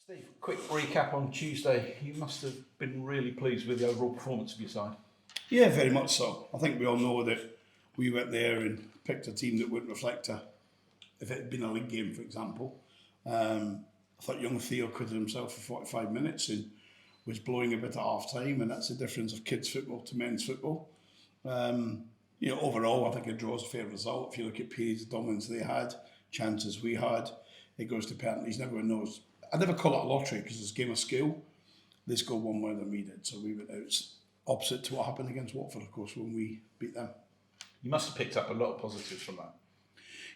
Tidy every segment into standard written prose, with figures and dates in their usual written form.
Steve, quick recap on Tuesday. You must have been really pleased with the overall performance of your side. Yeah, very much so. I think we all know that we went there and picked a team that wouldn't reflect if it had been a league game, for example. I thought young Theo acquitted himself for 45 minutes and was blowing a bit at half time, and that's the difference of kids' football to men's football. Overall, I think a draw is a fair result. If you look at periods of dominance they had, chances we had, it goes to penalties. Everyone knows. I never call it a lottery because it's a game of skill. They scored one more than we did, so we went out opposite to what happened against Watford, of course, when we beat them. You must have picked up a lot of positives from that.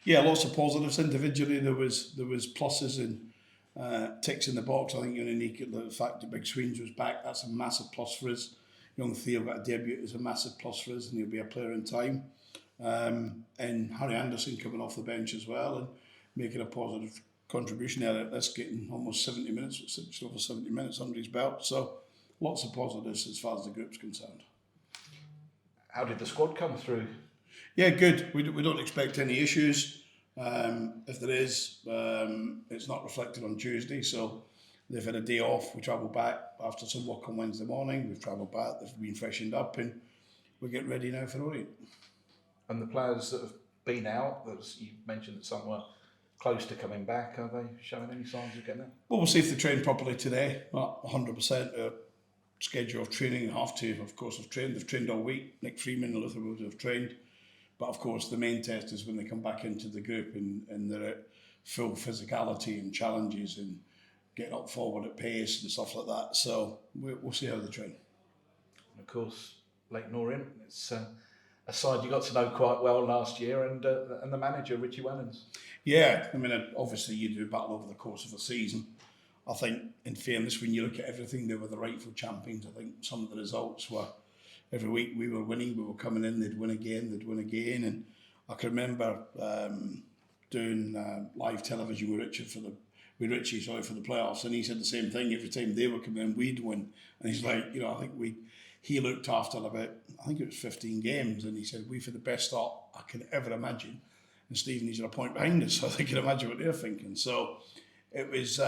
Yeah, lots of positives. Individually, there was pluses and ticks in the box. I think you're unique at the fact that Big Sweens was back. That's a massive plus for us. Young Theo got a debut is a massive plus for us, and he'll be a player in time. And Harry Anderson coming off the bench as well and making a positive contribution there. That's getting almost 70 minutes, just over 70 minutes under his belt. So lots of positives as far as the group's concerned. How did the squad come through? Yeah, good. We don't expect any issues. If there is, it's not reflected on Tuesday. So they've had a day off. We travelled back after some work on Wednesday morning. We've travelled back. They've been freshened up, and we're getting ready now for Orient. And the players that have been out, you mentioned that some were close to coming back. Are they showing any signs of getting there? Well, we'll see if they train properly today. Well, 100%. Schedule of training, have to, of course, have trained. They've trained all week. Nick Freeman and Luther Wood have trained. But of course, the main test is when they come back into the group and they're at full physicality and challenges and getting up forward at pace and stuff like that. So we'll see how they train. And of course, Leyton Orient, it's a side you got to know quite well last year, and the manager, Richie Wellens. Yeah, I mean, obviously you do battle over the course of a season. I think, in fairness, when you look at everything, they were the rightful champions. I think some of the results were, every week we were winning, we were coming in, they'd win again. And I can remember doing live television with Richie for the playoffs, and he said the same thing. Every time they were coming in, we'd win. And he's like, I think he looked after about, I think it was 15 games, and he said, we've had the best start I can ever imagine. And Stevenage are a point behind us, so they can imagine what they're thinking. So it was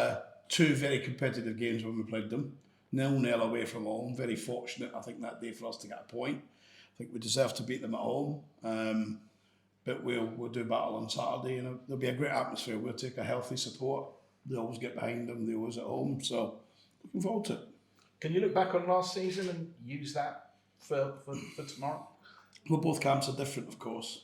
two very competitive games when we played them. 0-0 away from home. Very fortunate, I think, that day for us to get a point. I think we deserve to beat them at home. But we'll do battle on Saturday, and there'll be a great atmosphere. We'll take a healthy support. They always get behind them. They always at home. So looking forward to it. Can you look back on last season and use that for tomorrow? Well, both camps are different, of course.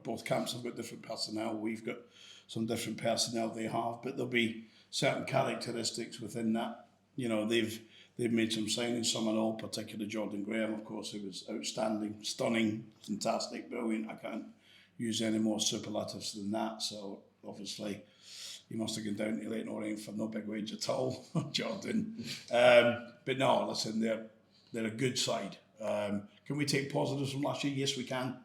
Both camps have got different personnel. We've got some different personnel they have, but there'll be certain characteristics within that. They've made some signings, some and all, particularly Jordan Graham, of course, who was outstanding, stunning, fantastic, brilliant. I can't use any more superlatives than that. So obviously, he must have gone down to Leyton Orient for no big wage at all, Jordan. But no, listen, they're a good side. Can we take positives from last year? Yes, we can.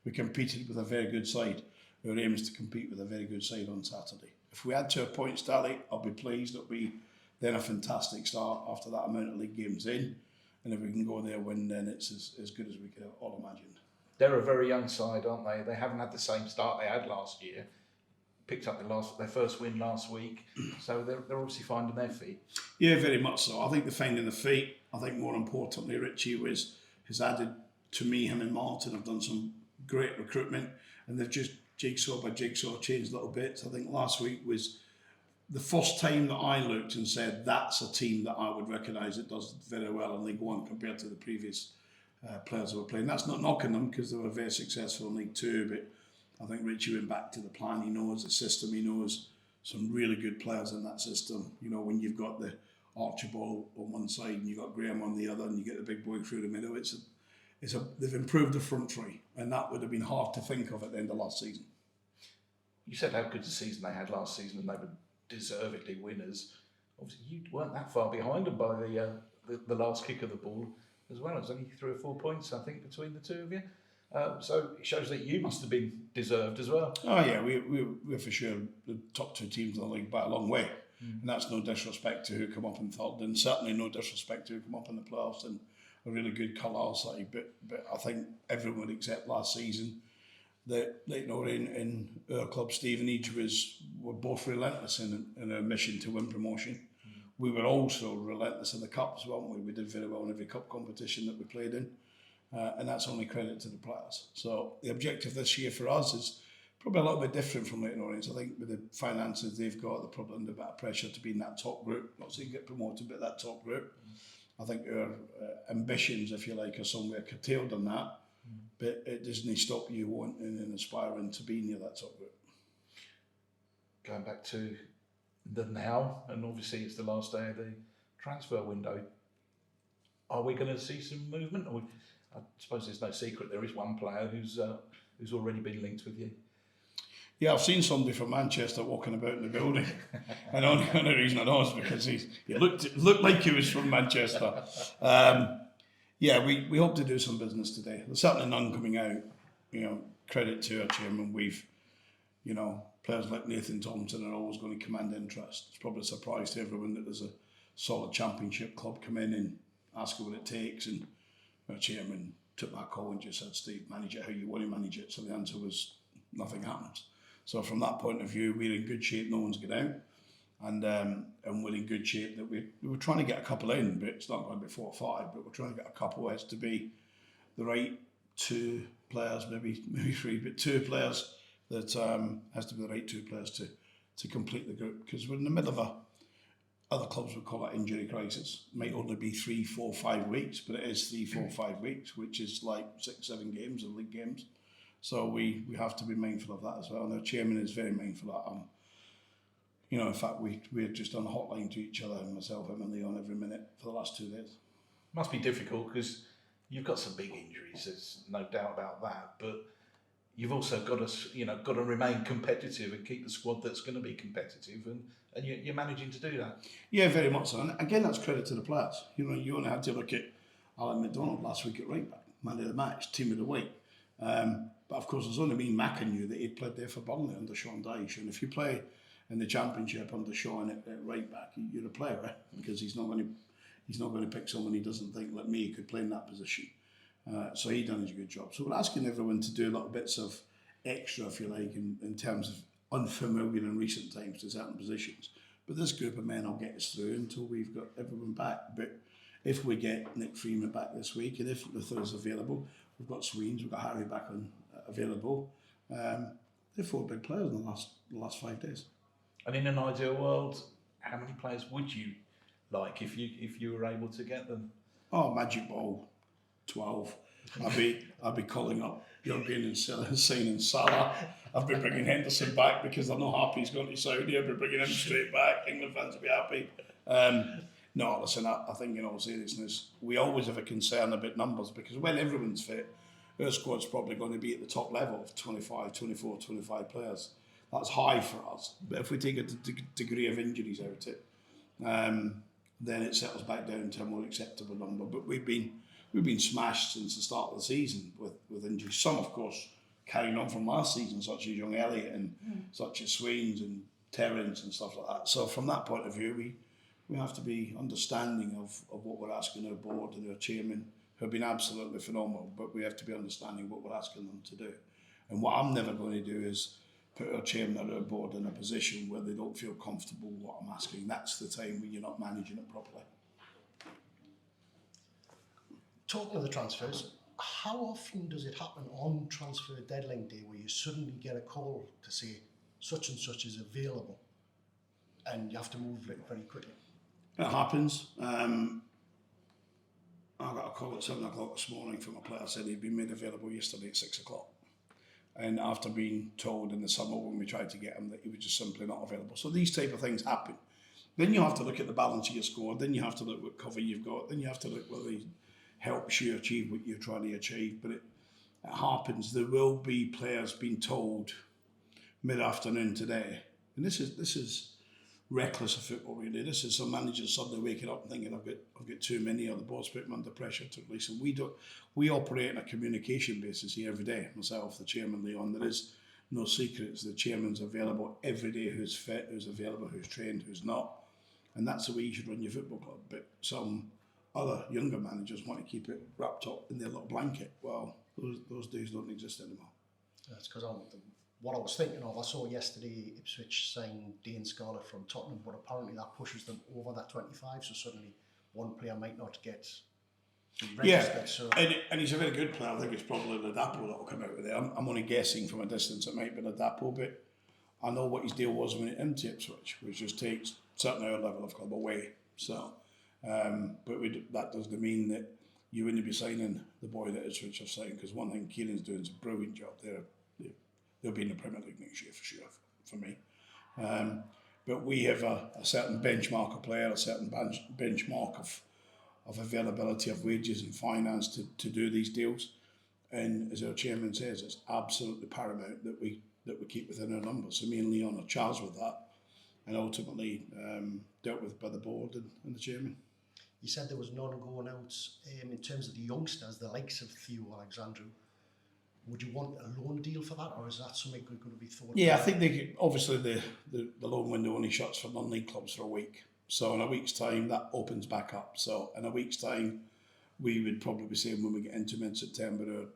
We competed with a very good side. Our aim is to compete with a very good side on Saturday. If we add to a point tally, I'll be pleased. It'll be then a fantastic start after that amount of league games in. And if we can go there and win, then it's as good as we could all imagine. They're a very young side, aren't they? They haven't had the same start they had last year. Picked up their first win last week. So they're obviously finding their feet. Yeah, very much so. I think they're finding their feet. I think more importantly, Richie has added to me, him and Martin have done some great recruitment, and they've just jigsaw by jigsaw changed little bits. I think last week was the first time that I looked and said that's a team that I would recognise that does very well in League One compared to the previous players who were playing. That's not knocking them because they were very successful in League Two, but I think Richie went back to the plan. He knows the system. He knows some really good players in that system. When you've got the Archibald on one side and you've got Graham on the other and you get the big boy through the middle, they've improved the front three, and that would have been hard to think of at the end of last season. You said how good the season they had last season and they were deservedly winners. Obviously, you weren't that far behind them by the last kick of the ball as well. It was only 3 or 4 points, I think, between the two of you. So it shows that you must have been deserved as well. Oh yeah, we're for sure the top two teams in the league by a long way. And that's no disrespect to who come up in third, and certainly no disrespect to who come up in the playoffs, and a really good Carlisle side. But I think everyone would accept last season that Leyton Orient and our club Stevenage were both relentless in our mission to win promotion. we were also relentless in the cups, weren't we? We did very well in every cup competition that we played in, and that's only credit to the players. So the objective this year for us is probably a little bit different from Leyton Orient. I think with the finances they've got, they're probably under a bit of pressure to be in that top group. Not saying get promoted, but that top group. I think our ambitions, if you like, are somewhere curtailed on that, but it doesn't stop you wanting and aspiring to be near that top group. Going back to the now, and obviously it's the last day of the transfer window. Are we going to see some movement? I suppose there's no secret there is one player who's already been linked with you. Yeah, I've seen somebody from Manchester walking about in the building, and the only reason I know is because he looked like he was from Manchester. Yeah, we hope to do some business today. There's certainly none coming out. Credit to our chairman. We've, players like Nathan Thompson are always going to command interest. It's probably a surprise to everyone that there's a solid championship club come in and ask what it takes, and our chairman took that call and just said, "Steve, manage it how you want to manage it." So the answer was nothing happens. So from that point of view, we're in good shape. No one's got out, and we're in good shape that we're trying to get a couple in, but it's not going to be 4 or 5. But we're trying to get a couple. It has to be the right 2 players, maybe 3, but 2 players that has to be the right 2 players to complete the group, because we're in the middle of other clubs would call it injury crisis. It might only be 3, 4, 5 weeks, but it is 3, 4, 5 weeks, which is like 6, 7 games of league games. So we have to be mindful of that as well. And our chairman is very mindful of that. In fact, we're just on a hotline to each other, myself, him and Leon, every minute for the last 2 days. Must be difficult because you've got some big injuries. There's no doubt about that. But you've also got to remain competitive and keep the squad that's going to be competitive, and you're managing to do that. Yeah, very much so. And again, that's credit to the players. You only had to look at Alan McDonald last week at right back, man of the match, team of the week. But of course, there's only me, Mac, and you that he'd played there for Burnley under Sean Dyche. And if you play in the Championship under Sean at right back, you're a player, right? Because he's not going to pick someone he doesn't think like me could play in that position. So he done his good job. So we're asking everyone to do little bits of extra, if you like, in terms of unfamiliar in recent times to certain positions. But this group of men will get us through until we've got everyone back. But if we get Nick Freeman back this week, and if Luther is available, we've got Sweens, we've got Harry back on available. They're 4 big players in the last 5 days. And in an ideal world, how many players would you like if you were able to get them? Oh, magic ball, 12. I'd be calling up Jurgen and signing Salah. I've been bringing Henderson back because I'm not happy he's going to Saudi. I've been bringing him straight back. England fans will be happy. No, listen, I think in all seriousness, we always have a concern about numbers because when everyone's fit, our squad's probably going to be at the top level of 25, 24, 25 players. That's high for us. But if we take a degree of injuries out of it, then it settles back down to a more acceptable number. But we've been smashed since the start of the season with injuries. Some, of course, carrying on from last season, such as young Elliott and such as Swains and Terence and stuff like that. So from that point of view, we have to be understanding of what we're asking our board and our chairman, who have been absolutely phenomenal, but we have to be understanding what we're asking them to do. And what I'm never going to do is put our chairman or our board in a position where they don't feel comfortable with what I'm asking. That's the time when you're not managing it properly. Talking of the transfers, how often does it happen on transfer deadline day where you suddenly get a call to say such and such is available and you have to move it very quickly? It happens. I got a call at 7 o'clock this morning from a player said he'd been made available yesterday at 6 o'clock. And after being told in the summer when we tried to get him that he was just simply not available. So these type of things happen. Then you have to look at the balance of your squad, then you have to look what cover you've got, then you have to look whether he helps you achieve what you're trying to achieve. But it happens. There will be players being told mid-afternoon today, and this is reckless of football really. This is some managers suddenly waking up and thinking I've got too many, or the board's putting them under pressure to release them. We operate on a communication basis here every day. Myself, the chairman, Leon, there is no secrets. The chairman's available every day, who's fit, who's available, who's trained, who's not. And that's the way you should run your football club. But some other younger managers want to keep it wrapped up in their little blanket. Well, those days don't exist anymore. That's because I'm what I was thinking of, I saw yesterday Ipswich signed Dane Scarlett from Tottenham, but apparently that pushes them over that 25, so suddenly one player might not get registered. Yeah, So and he's a very good player. I think it's probably Ladapo that will come out of there. I'm only guessing from a distance it might be Ladapo, but I know what his deal was when it into Ipswich, which just takes certainly our level of club away. So, that doesn't mean that you wouldn't be signing the boy that Ipswich have signed, because one thing Kieran's doing is a brilliant job. They'll be in the Premier League next year for sure, for me. But we have a certain benchmark of player, a certain benchmark of availability of wages and finance to do these deals. And as our chairman says, it's absolutely paramount that we keep within our numbers. So me and Leon are charged with that, and ultimately dealt with by the board and the chairman. you said there was none going out in terms of the youngsters, the likes of Theo Alexandru. Would you want a loan deal for that, or is that something going to be thought? Yeah, I think obviously the loan window only shuts for non-league clubs for a week. So in a week's time, that opens back up. So in a week's time, we would probably be saying when we get into mid-September, our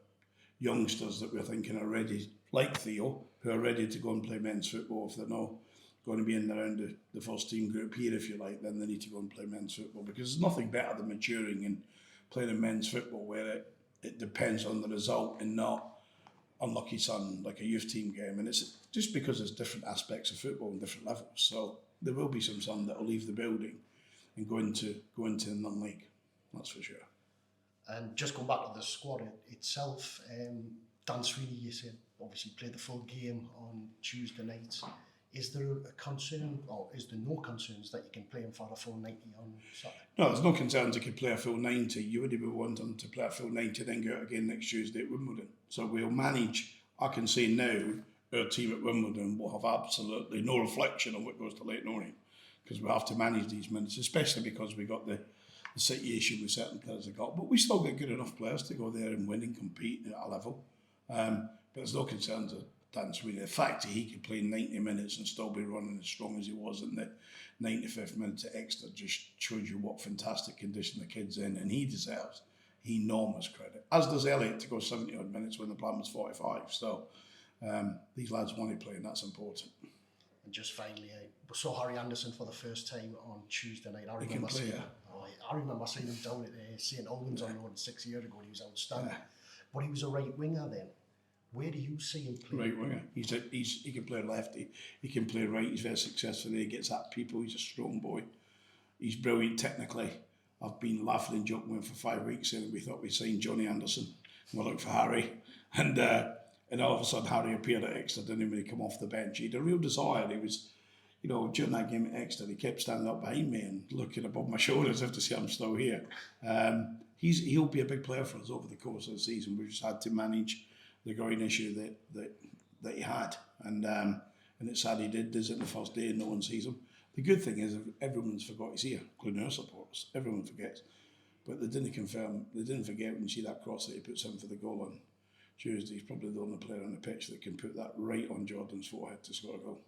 youngsters that we're thinking are ready, like Theo, who are ready to go and play men's football. If they're not going to be in around the first team group here, if you like, then they need to go and play men's football, because there's nothing better than maturing and playing in men's football where it depends on the result and not unlucky son like a youth team game. And it's just because there's different aspects of football and different levels. So there will be some son that will leave the building and go into the non-league. That's for sure. And just going back to the squad itself, Dan Sweeney, you said obviously played the full game on Tuesday night. Is there a concern, or is there no concerns that you can play him for a full 90 on Saturday? No, there's no concerns he could play a full 90. You would even want him to play a full 90 then go out again next Tuesday at Wimbledon. So we'll manage. I can say now our team at Wimbledon will have absolutely no reflection on what goes to Leyton Orient, because we have to manage these minutes, especially because we got the situation with certain players they got. But we still get good enough players to go there and win and compete at a level. But there's no concerns of Dan Sweeney. The fact that he could play 90 minutes and still be running as strong as he was in the 95th minute at Exeter just shows you what fantastic condition the kid's in, and he deserves enormous credit, as does Elliot, to go 70 odd minutes when the plan was 45. So these lads want to play, and that's important. And just finally, we saw Harry Anderson for the first time on Tuesday night. I remember seeing him down at St Albans on road 6 years ago. He was outstanding, but he was a right winger then. Where do you see him play? Right winger. He can play lefty. He can play right. He's very successful there. He gets at people. He's a strong boy. He's brilliant technically. I've been laughing and joking with him for 5 weeks, and we thought we'd sign Johnny Anderson. And we looked for Harry, and all of a sudden Harry appeared at Exeter, didn't he, when he come off the bench. He had a real desire. He was, during that game at Exeter, he kept standing up behind me and looking above my shoulders as if to say I'm still here. He'll be a big player for us over the course of the season. We've just had to manage the growing issue that he had, and it's sad he did it the first day and no one sees him. The good thing is everyone's forgot he's here, including our supporters. Everyone forgets, but they didn't forget when you see that cross that he puts in for the goal on Tuesday. He's probably the only player on the pitch that can put that right on Jordan's forehead to score a goal.